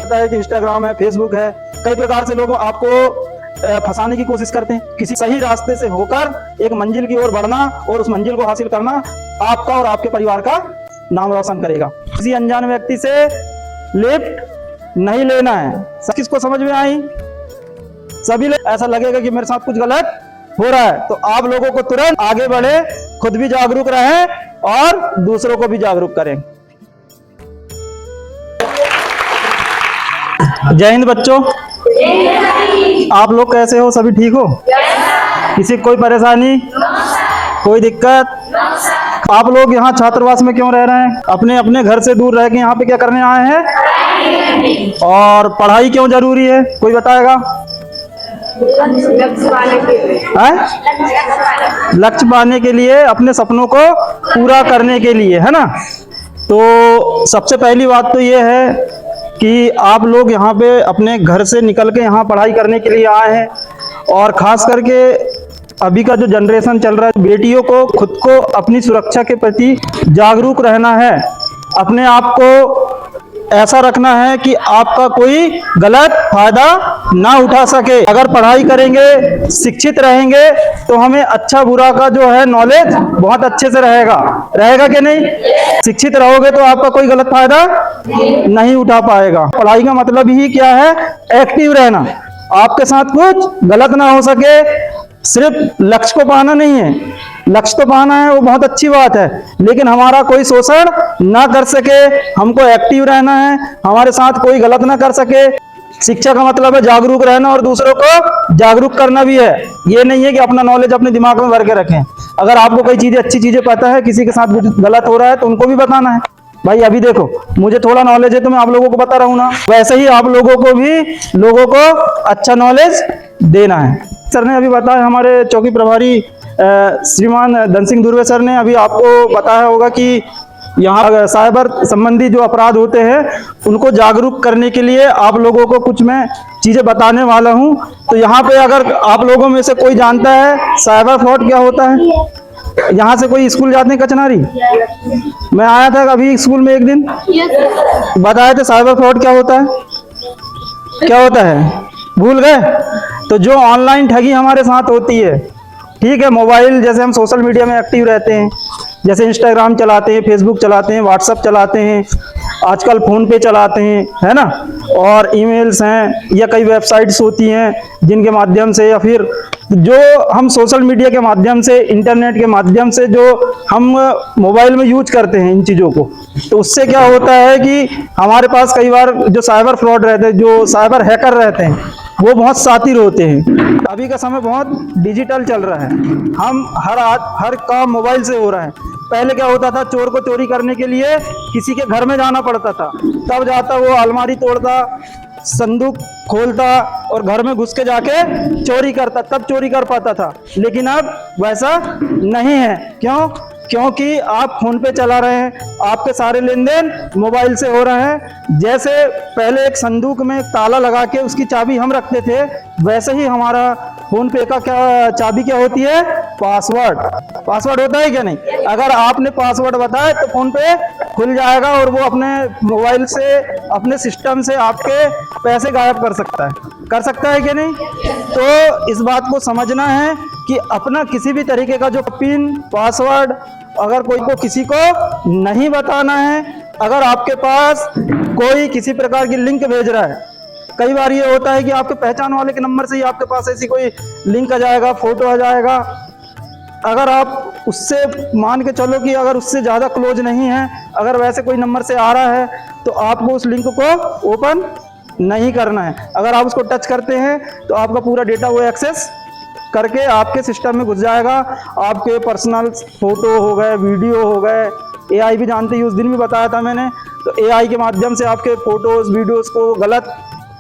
पता है कि इंस्टाग्राम है, फेसबुक है, कई प्रकार से लोग आपको फंसाने की कोशिश करते हैं। किसी सही रास्ते से होकर एक मंजिल की ओर बढ़ना और उस मंजिल को हासिल करना आपका और आपके परिवार का नाम रोशन करेगा। किसी अनजान व्यक्ति से लिफ्ट नहीं लेना है। किसको समझ में आई? सभी लोग ऐसा लगेगा कि मेरे साथ कुछ गलत हो रहा है, तो आप लोगों को तुरंत आगे बढ़े, खुद भी जागरूक रहें और दूसरों को भी जागरूक करें। जय हिंद बच्चों। आप लोग कैसे हो? सभी ठीक हो? किसी कोई परेशानी, कोई दिक्कत? आप लोग यहाँ छात्रावास में क्यों रह रहे हैं? अपने अपने घर से दूर रह के यहाँ पे क्या करने आए हैं? और पढ़ाई क्यों जरूरी है? कोई बताएगा? लक्ष्य पाने के लिए, अपने सपनों को पूरा करने के लिए, है ना? तो सबसे पहली बात तो ये है कि आप लोग यहाँ पे अपने घर से निकल के यहाँ पढ़ाई करने के लिए आए हैं। और ख़ास करके अभी का जो जनरेशन चल रहा है, बेटियों को खुद को अपनी सुरक्षा के प्रति जागरूक रहना है। अपने आप को ऐसा रखना है कि आपका कोई गलत फायदा ना उठा सके। अगर पढ़ाई करेंगे, शिक्षित रहेंगे, तो हमें अच्छा बुरा का जो है नॉलेज बहुत अच्छे से रहेगा कि नहीं? शिक्षित रहोगे तो आपका कोई गलत फायदा नहीं उठा पाएगा। पढ़ाई का मतलब ही क्या है? एक्टिव रहना। आपके साथ कुछ गलत ना हो सके। सिर्फ लक्ष्य को पाना नहीं है, लक्ष्य तो पाना है, वो बहुत अच्छी बात है, लेकिन हमारा कोई शोषण ना कर सके। हमको एक्टिव रहना है, हमारे साथ कोई गलत ना कर सके। शिक्षा का मतलब है जागरूक रहना और दूसरों को जागरूक करना भी है। ये नहीं है कि अपना नॉलेज अपने दिमाग में भर के रखें। अगर आपको कोई चीजें, अच्छी चीजें पता है, किसी के साथ गलत हो रहा है, तो उनको भी बताना है। भाई अभी देखो, मुझे थोड़ा नॉलेज है तो मैं आप लोगों को बता रहा हूँ ना, वैसे ही आप लोगों को भी लोगों को अच्छा नॉलेज देना है। सर ने अभी बताया, हमारे चौकी प्रभारी श्रीमान धन सिंह धुर्वे सर ने अभी आपको बताया होगा कि यहाँ साइबर संबंधी जो अपराध होते हैं उनको जागरूक करने के लिए आप लोगों को कुछ मैं चीज़ें बताने वाला हूँ। तो यहाँ पे अगर आप लोगों में से कोई जानता है साइबर फ्रॉड क्या होता है? यहाँ से कोई स्कूल जाते हैं कचनारी? मैं आया था अभी स्कूल में एक दिन, बताए थे साइबर फ्रॉड क्या होता है। क्या होता है? भूल गए? तो जो ऑनलाइन ठगी हमारे साथ होती है, ठीक है, मोबाइल जैसे हम सोशल मीडिया में एक्टिव रहते हैं, जैसे इंस्टाग्राम चलाते हैं, फेसबुक चलाते हैं, व्हाट्सएप चलाते हैं, आजकल फ़ोन पे चलाते हैं, है ना? और ईमेल्स हैं या कई वेबसाइट्स होती हैं जिनके माध्यम से, या फिर जो हम सोशल मीडिया के माध्यम से, इंटरनेट के माध्यम से जो हम मोबाइल में यूज करते हैं इन चीज़ों को, तो उससे क्या होता है कि हमारे पास कई बार जो साइबर फ्रॉड रहते हैं, जो साइबर हैकर रहते हैं, वो बहुत शातिर होते हैं। अभी का समय बहुत डिजिटल चल रहा है, हम हर काम मोबाइल से हो रहा है। पहले क्या होता था, चोर को चोरी करने के लिए किसी के घर में जाना पड़ता था, तब जाता वो अलमारी तोड़ता, संदूक खोलता और घर में घुस के जाके चोरी करता, तब चोरी कर पाता था। लेकिन अब वैसा नहीं है। क्यों? क्योंकि आप फोन पे चला रहे हैं, आपके सारे लेन देन मोबाइल से हो रहे हैं। जैसे पहले एक संदूक में ताला लगा के उसकी चाबी हम रखते थे, वैसे ही हमारा फोन पे का क्या चाबी क्या होती है? पासवर्ड। पासवर्ड होता है क्या नहीं? अगर आपने पासवर्ड बताया तो फोन पे खुल जाएगा और वो अपने मोबाइल से, अपने सिस्टम से आपके पैसे गायब कर सकता है क्या नहीं? तो इस बात को समझना है कि अपना किसी भी तरीके का जो पिन, पासवर्ड, अगर कोई को किसी को नहीं बताना है। अगर आपके पास कोई किसी प्रकार की लिंक भेज रहा है, कई बार ये होता है कि आपके पहचान वाले के नंबर से ही आपके पास ऐसी कोई लिंक आ जाएगा, फोटो आ जाएगा। अगर आप उससे मान के चलो कि अगर उससे ज़्यादा क्लोज नहीं है, अगर वैसे कोई नंबर से आ रहा है, तो आपको उस लिंक को ओपन नहीं करना है। अगर आप उसको टच करते हैं तो आपका पूरा डेटा वो एक्सेस करके आपके सिस्टम में घुस जाएगा। आपके पर्सनल फोटो हो गए, वीडियो हो गए, एआई भी जानते ही, उस दिन भी बताया था मैंने, तो एआई के माध्यम से आपके फोटोज़, वीडियोज़ को गलत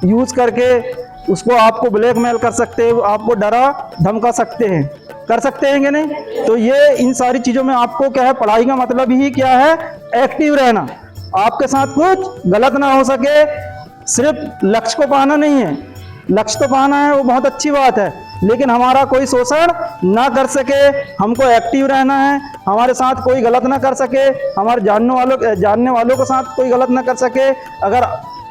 यूज़ करके उसको आपको ब्लैकमेल कर सकते हैं, आपको डरा धमका सकते हैं, कर सकते हैं कि नहीं? तो ये इन सारी चीज़ों में आपको क्या है, पढ़ाई का मतलब ही क्या है? एक्टिव रहना। आपके साथ कुछ गलत ना हो सके। सिर्फ लक्ष्य को पाना नहीं है, लक्ष्य तो पाना है, वो बहुत अच्छी बात है, लेकिन हमारा कोई शोषण ना कर सके। हमको एक्टिव रहना है, हमारे साथ कोई गलत ना कर सके, हमारे जानने वालों के साथ कोई गलत ना कर सके। अगर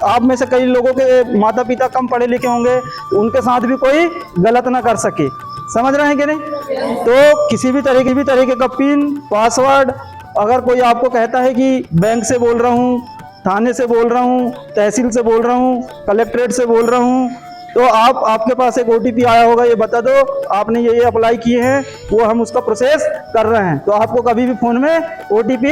आप में से कई लोगों के माता पिता कम पढ़े लिखे होंगे, तो उनके साथ भी कोई गलत ना कर सके। समझ रहे हैं कि नहीं? तो किसी भी तरीके का पिन पासवर्ड, अगर कोई आपको कहता है कि बैंक से बोल रहा हूँ, थाने से बोल रहा हूँ, तहसील से बोल रहा हूँ, कलेक्ट्रेट से बोल रहा हूँ, तो आपके पास एक OTP आया होगा, ये बता दो आपने ये अप्लाई किए हैं, वो हम उसका प्रोसेस कर रहे हैं। तो आपको कभी भी फ़ोन में OTP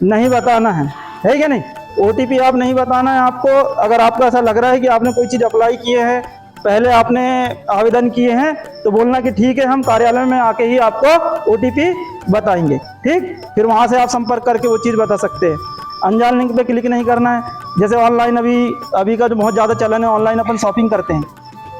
नहीं बताना है कि नहीं? OTP आप नहीं बताना है आपको। अगर आपको ऐसा लग रहा है कि आपने कोई चीज़ अप्लाई किए हैं, पहले आपने आवेदन किए हैं, तो बोलना कि ठीक है, हम कार्यालय में आके ही आपको OTP बताएंगे, ठीक? फिर वहाँ से आप संपर्क करके वो चीज़ बता सकते हैं। अनजान लिंक पे क्लिक नहीं करना है। जैसे ऑनलाइन अभी का जो बहुत ज़्यादा चलन है, ऑनलाइन अपन शॉपिंग करते हैं,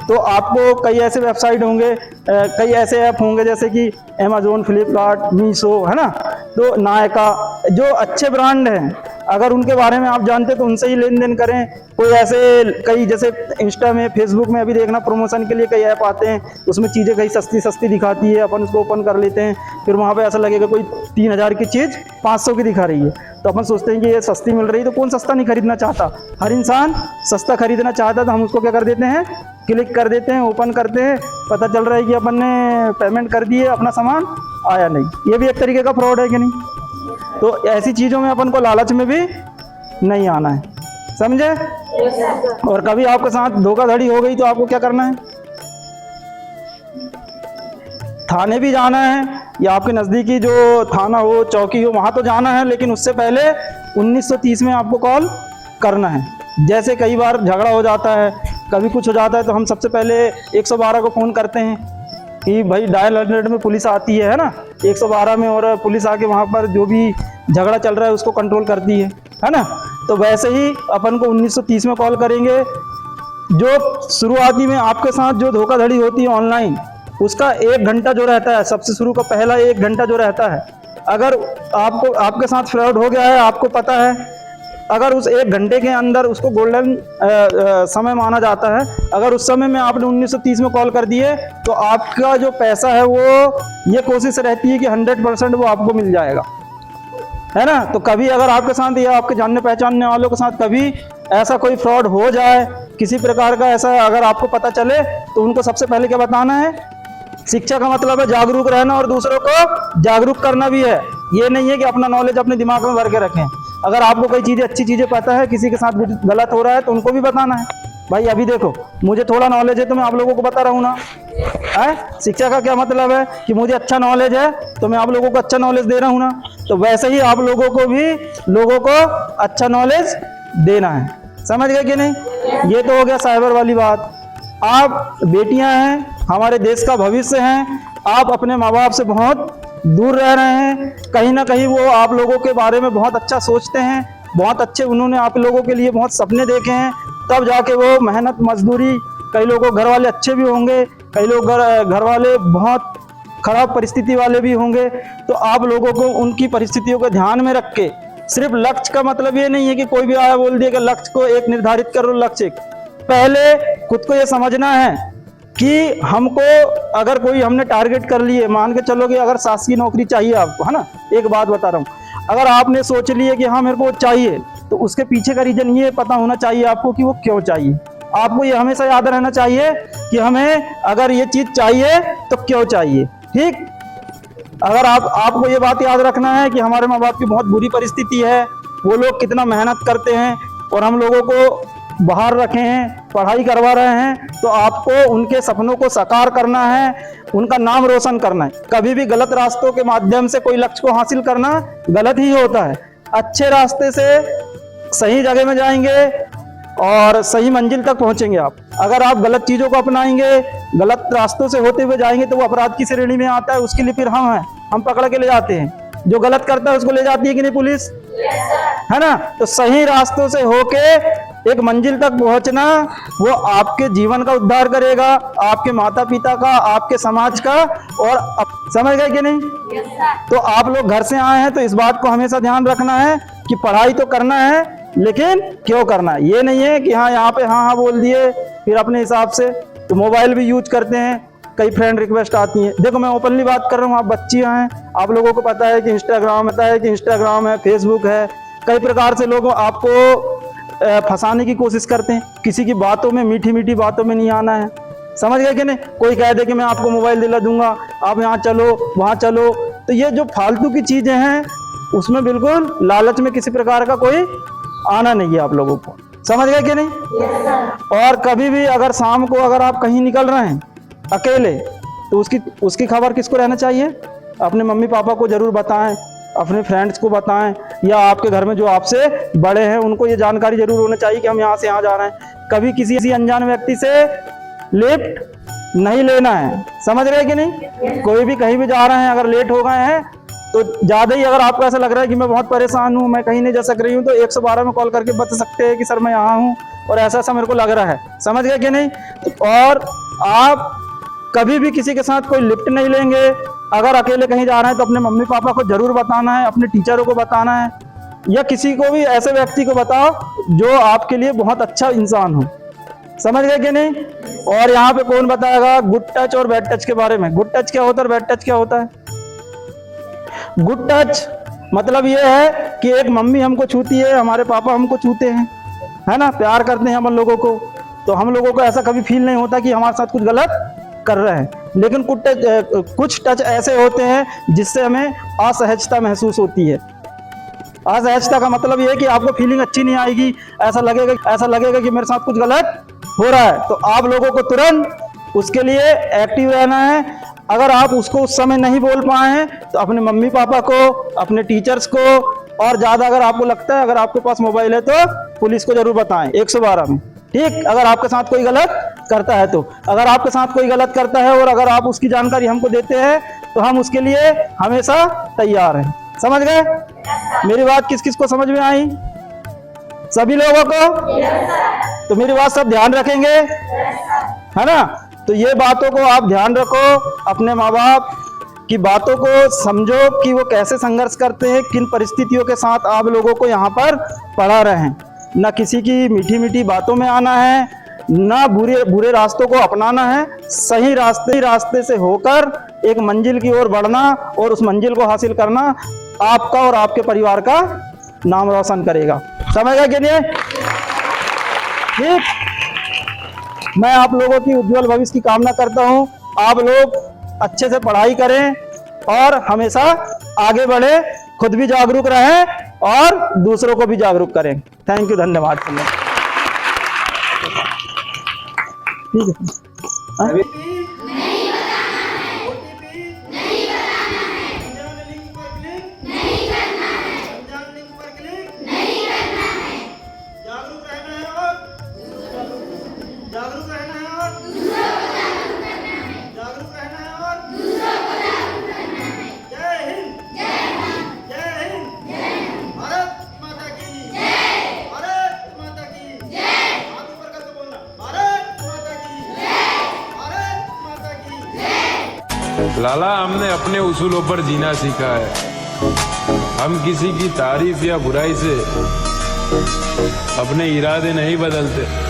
तो आपको कई ऐसे वेबसाइट होंगे, कई ऐसे ऐप होंगे जैसे कि अमेज़न, फ्लिपकार्ट, मीशो, है ना, तो नायका, जो अच्छे ब्रांड हैं, अगर उनके बारे में आप जानते तो उनसे ही लेन देन करें। कोई ऐसे कई जैसे इंस्टा में, फेसबुक में अभी देखना प्रमोशन के लिए कई ऐप आते हैं, उसमें चीज़ें कई सस्ती सस्ती दिखाती है, अपन उसको ओपन कर लेते हैं, फिर वहाँ पे ऐसा लगेगा कोई 3000 की चीज़ 500 की दिखा रही है, तो अपन सोचते हैं कि ये सस्ती मिल रही है, तो कौन सस्ता नहीं खरीदना चाहता? हर इंसान सस्ता खरीदना चाहता है। तो हम उसको क्या कर देते हैं, क्लिक कर देते हैं, ओपन करते हैं, पता चल रहा है कि अपन ने पेमेंट कर दी है, अपना सामान आया नहीं। ये भी एक तरीके का फ्रॉड है कि नहीं? तो ऐसी चीज़ों में अपन को लालच में भी नहीं आना है, समझे? और कभी आपके साथ धोखाधड़ी हो गई तो आपको क्या करना है? थाने भी जाना है, या आपके नज़दीकी जो थाना हो, चौकी हो, वहाँ तो जाना है, लेकिन उससे पहले 1930 में आपको कॉल करना है। जैसे कई बार झगड़ा हो जाता है, कभी कुछ हो जाता है, तो हम सबसे पहले 112 को फ़ोन करते हैं कि भाई डायल 100 में पुलिस आती है ना, 112 में, और पुलिस आके वहाँ पर जो भी झगड़ा चल रहा है उसको कंट्रोल करती है ना। तो वैसे ही अपन को 1930 में कॉल करेंगे। जो शुरुआती में आपके साथ जो धोखाधड़ी होती है ऑनलाइन, उसका 1 घंटा जो रहता है, सबसे शुरू का पहला 1 घंटा जो रहता है, अगर आपके साथ फ्रॉड हो गया है, आपको पता है, अगर उस 1 घंटे के अंदर उसको गोल्डन समय माना जाता है। अगर उस समय में आपने 1930 में कॉल कर दिए तो आपका जो पैसा है वो, ये कोशिश रहती है कि 100% वो आपको मिल जाएगा, है ना। तो कभी अगर आपके साथ या आपके जानने पहचानने वालों के साथ कभी ऐसा कोई फ्रॉड हो जाए, किसी प्रकार का ऐसा अगर आपको पता चले, तो उनको सबसे पहले क्या बताना है? शिक्षा का मतलब है जागरूक रहना, और दूसरों को जागरूक करना भी है। ये नहीं है कि अपना नॉलेज अपने दिमाग में भर के रखें। अगर आपको कई चीज़ें, अच्छी चीज़ें पता है, किसी के साथ गलत हो रहा है, तो उनको भी बताना है, भाई अभी देखो मुझे थोड़ा नॉलेज है तो मैं आप लोगों को बता रहा हूँ ना, है। शिक्षा का क्या मतलब है कि मुझे अच्छा नॉलेज है तो मैं आप लोगों को अच्छा नॉलेज दे रहा हूँ ना। तो वैसे ही आप लोगों को भी लोगों को अच्छा नॉलेज देना है, समझ गए कि नहीं? ये तो हो गया साइबर वाली बात। आप बेटियां हैं, हमारे देश का भविष्य हैं, आप अपने माँ बाप से बहुत दूर रह रहे हैं। कहीं ना कहीं वो आप लोगों के बारे में बहुत अच्छा सोचते हैं, बहुत अच्छे उन्होंने आप लोगों के लिए बहुत सपने देखे हैं, तब जाके वो मेहनत मजदूरी, कई लोगों घर वाले अच्छे भी होंगे, कई लोग घर वाले बहुत खराब परिस्थिति वाले भी होंगे। तो आप लोगों को उनकी परिस्थितियों को ध्यान में रख के, सिर्फ लक्ष्य का मतलब ये नहीं है कि कोई भी आया बोल दिया कि लक्ष्य को एक निर्धारित करो, लक्ष्य। पहले खुद को ये समझना है कि हमको अगर कोई हमने टारगेट कर लिए, मान के चलो कि अगर शासकीय नौकरी चाहिए आपको, है ना, एक बात बता रहा हूँ, अगर आपने सोच लिए कि हाँ मेरे को चाहिए, तो उसके पीछे का रीजन ये पता होना चाहिए आपको कि वो क्यों चाहिए। आपको ये हमेशा याद रहना चाहिए कि हमें अगर ये चीज़ चाहिए तो क्यों चाहिए, ठीक। अगर आपको ये बात याद रखना है कि हमारे माँ बाप की बहुत बुरी परिस्थिति है, वो लोग कितना मेहनत करते हैं और हम लोगों को बाहर रखे हैं, पढ़ाई करवा रहे हैं, तो आपको उनके सपनों को साकार करना है, उनका नाम रोशन करना है। कभी भी गलत रास्तों के माध्यम से कोई लक्ष्य को हासिल करना गलत ही होता है। अच्छे रास्ते से सही जगह में जाएंगे और सही मंजिल तक पहुंचेंगे आप। अगर आप गलत चीज़ों को अपनाएंगे, गलत रास्तों से होते हुए जाएंगे, तो वो अपराध की श्रेणी में आता है। उसके लिए फिर हम हैं, हम पकड़ के ले जाते हैं। जो गलत करता है उसको ले जाती है कि नहीं पुलिस, है ना। तो सही रास्तों से होके एक मंजिल तक पहुंचना, वो आपके जीवन का उद्धार करेगा, आपके माता पिता का, आपके समाज का, और समझ गए कि नहीं? तो आप लोग घर से आए हैं तो इस बात को हमेशा ध्यान रखना है कि पढ़ाई तो करना है, लेकिन क्यों करना है। ये नहीं है कि हाँ यहाँ पे हाँ बोल दिए फिर अपने हिसाब से। तो मोबाइल भी यूज करते हैं, कई फ्रेंड रिक्वेस्ट आती हैं। देखो मैं ओपनली बात कर रहा हूँ, आप बच्चियाँ हैं, आप लोगों को पता है कि इंस्टाग्राम है, फेसबुक है, कई प्रकार से लोग आपको फंसाने की कोशिश करते हैं। किसी की बातों में, मीठी मीठी बातों में नहीं आना है, समझ गए कि नहीं। कोई कह दे कि मैं आपको मोबाइल दिला दूंगा, आप यहाँ चलो वहाँ चलो, तो ये जो फालतू की चीजें हैं उसमें बिल्कुल लालच में किसी प्रकार का कोई आना नहीं है आप लोगों को, समझ गए कि नहीं। और कभी भी अगर शाम को अगर आप कहीं निकल रहे हैं अकेले, तो उसकी खबर किसको रहना चाहिए? अपने मम्मी पापा को जरूर बताएं, अपने फ्रेंड्स को बताएं, या आपके घर में जो आपसे बड़े हैं उनको ये जानकारी जरूर होना चाहिए कि हम यहाँ से यहाँ जा रहे हैं। कभी किसी अनजान व्यक्ति से लिफ्ट नहीं लेना है, समझ रहे कि नहीं। कोई भी कहीं भी जा रहे हैं, अगर लेट हो गए हैं तो ज़्यादा ही अगर आपको ऐसा लग रहा है कि मैं बहुत परेशान हूँ, मैं कहीं नहीं जा सक रही हूँ, तो 112 में कॉल करके बता सकते हैं कि सर मैं यहाँ हूँ और ऐसा ऐसा मेरे को लग रहा है, समझ गए कि नहीं। और आप कभी भी किसी के साथ कोई लिफ्ट नहीं लेंगे। अगर अकेले कहीं जा रहे हैं तो अपने मम्मी पापा को जरूर बताना है, अपने टीचरों को बताना है, या किसी को भी ऐसे व्यक्ति को बताओ जो आपके लिए बहुत अच्छा इंसान हो, समझ गए कि नहीं। और यहाँ पे कौन बताएगा गुड टच और बैड टच के बारे में? गुड टच क्या होता है और बैड टच क्या होता है? गुड टच मतलब ये है कि एक मम्मी हमको छूती है, हमारे पापा हमको छूते हैं, है ना, प्यार करते हैं हम लोगों को, तो हम लोगों को ऐसा कभी फील नहीं होता कि हमारे साथ कुछ गलत कर रहे हैं। लेकिन कुछ टच ऐसे होते हैं जिससे हमें असहजता महसूस होती है। असहजता का मतलब ये है कि आपको फीलिंग अच्छी नहीं आएगी, ऐसा लगेगा कि मेरे साथ कुछ गलत हो रहा है। तो आप लोगों को तुरंत उसके लिए एक्टिव रहना है। अगर आप उसको उस समय नहीं बोल पाए हैं तो अपने मम्मी पापा को, अपने टीचर्स को, और ज़्यादा अगर आपको लगता है, अगर आपके पास मोबाइल है तो पुलिस को जरूर बताएं 112 में, ठीक। अगर आपके साथ कोई गलत करता है तो, अगर आपके साथ कोई गलत करता है और अगर आप उसकी जानकारी हमको देते हैं तो हम उसके लिए हमेशा तैयार हैं, समझ गए। मेरी बात किस किस को समझ में आई? सभी लोगों को? तो मेरी बात सब ध्यान रखेंगे, है ना। तो ये बातों को आप ध्यान रखो, अपने माँ बाप की बातों को समझो कि वो कैसे संघर्ष करते हैं, किन परिस्थितियों के साथ आप लोगों को यहाँ पर पढ़ा रहे हैं। ना किसी की मीठी मीठी बातों में आना है, ना बुरे रास्तों को अपनाना है, सही रास्ते से होकर एक मंजिल की ओर बढ़ना, और उस मंजिल को हासिल करना आपका और आपके परिवार का नाम रोशन करेगा, समझ गए कि नहीं? ठीक। मैं आप लोगों की उज्जवल भविष्य की कामना करता हूँ। आप लोग अच्छे से पढ़ाई करें और हमेशा आगे बढ़े, खुद भी जागरूक रहें और दूसरों को भी जागरूक करें। थैंक यू, धन्यवाद। ठीक है। लाला, हमने अपने उसूलों पर जीना सीखा है। हम किसी की तारीफ या बुराई से अपने इरादे नहीं बदलते।